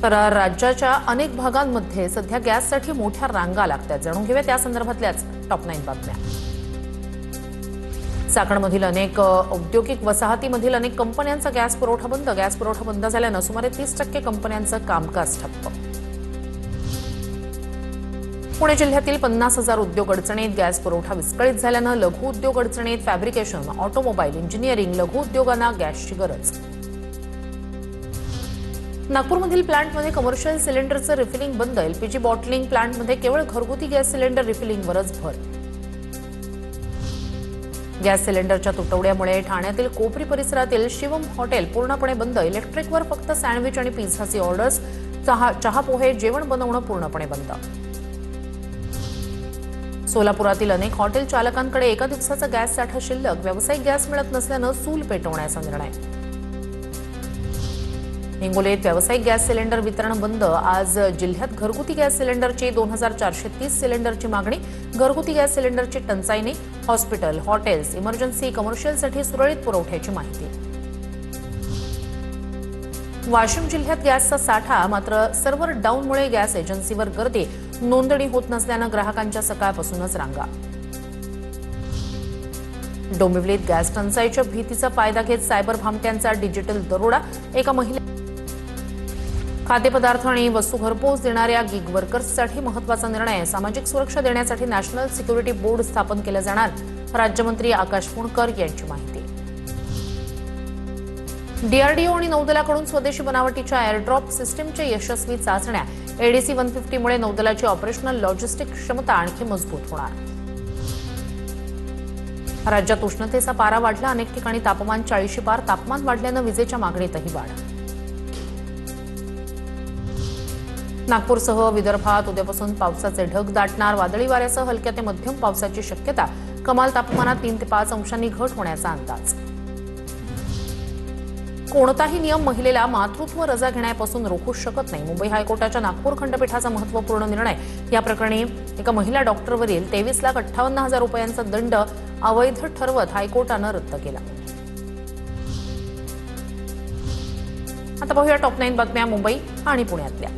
तर राज्याच्या अनेक भागांमध्ये सध्या गॅससाठी मोठ्या रांगा लागतात। जाणून घेऊया त्या संदर्भातल्याच टॉप 9 बातम्या। चाकणमधील अनेक औद्योगिक वसाहतीमधील अनेक कंपन्यांचा गॅस पुरवठा बंद झाल्यानं सुमारे 30% कंपन्यांचं कामकाज ठप्प। पुणे जिल्ह्यातील 50,000 उद्योग अडचणीत, गॅस पुरवठा विस्कळीत झाल्यानं लघु उद्योग अडचणीत, फॅब्रिकेशन, ऑटोमोबाईल, इंजिनिअरिंग, लघु उद्योगांना गॅसची गरज। नागपूरमधील प्लांटमध्ये कमर्शियल सिलेंडरचं रिफिलिंग बंद। एलपीजी बॉटलिंग प्लांटमध्ये केवळ घरगुती गॅस सिलेंडर रिफिलिंगवरच भर। गॅस सिलेंडरच्या तुटवड्यामुळे ठाण्यातील कोपरी परिसरातील शिवम हॉटेल पूर्णपणे बंद। इलेक्ट्रिकवर फक्त सँडविच आणि पिझ्झाची ऑर्डर्स, चहा पोहे, जेवण बनवणं पूर्णपणे बंद। सोलापुरातील अनेक हॉटेल चालकांकडे एका दिवसाचा गॅस साठा शिल्लक, व्यावसायिक गॅस मिळत नसल्यानं चूल पेटवण्याचा निर्णय। हिंगोलीत व्यावसायिक गॅस सिलेंडर वितरण बंद। आज जिल्ह्यात घरगुती गॅस सिलेंडरची 2430 सिलेंडरची मागणी। घरगुती गॅस सिलेंडरची टंचाई नाही। हॉस्पिटल, हॉटेल्स, इमर्जन्सी, कमर्शियलसाठी सुरळीत पुरवठ्याची माहिती। वाशिम जिल्ह्यात गॅसचा साठा, मात्र सर्व्हर डाऊनमुळे गॅस एजन्सीवर गर्दी, नोंदणी होत नसल्यानं ग्राहकांच्या सकाळपासूनच रांगा। डोंबिवलीत गॅस टंचाईच्या भीतीचा फायदा घेत सायबर भामट्यांचा डिजिटल दरोडा। एका महिला खाद्यपदार्थ आणि वस्तू घरपोच देणाऱ्या गिग वर्कर्ससाठी महत्त्वाचा निर्णय। सामाजिक सुरक्षा देण्यासाठी नॅशनल सिक्युरिटी बोर्ड स्थापन केलं जाणार। राज्यमंत्री आकाश फुंडकर यांची माहिती। डीआरडीओ आणि नौदलाकडून स्वदेशी बनावटीच्या एअरड्रॉप सिस्टीमच्या यशस्वी चाचण्या। एडीसी 150 मुळे नौदलाची ऑपरेशनल लॉजिस्टिक क्षमता आणखी मजबूत होणार। राज्यात उष्णतेचा पारा वाढला। अनेक ठिकाणी तापमान 40 पार। तापमान वाढल्यानं विजेच्या मागणीतही वाढ। नागपूरसह विदर्भात उद्यापासून पावसाचे ढग दाटणार। वादळी वाऱ्यासह हलक्या ते मध्यम पावसाची शक्यता। कमाल तापमानात 3 ते 5 अंशांनी घट होण्याचा अंदाज। कोणताही नियम महिलेला मातृत्व रजा घेण्यापासून रोखू शकत नाही। मुंबई हायकोर्टाच्या नागपूर खंडपीठाचा महत्त्वपूर्ण निर्णय। या प्रकरणी एका महिला डॉक्टरवरील 23,58,000 रुपयांचा दंड अवैध ठरवत हायकोर्टानं रद्द केला। आता पाहूया टॉप 9 बातम्या मुंबई आणि पुण्यातल्या।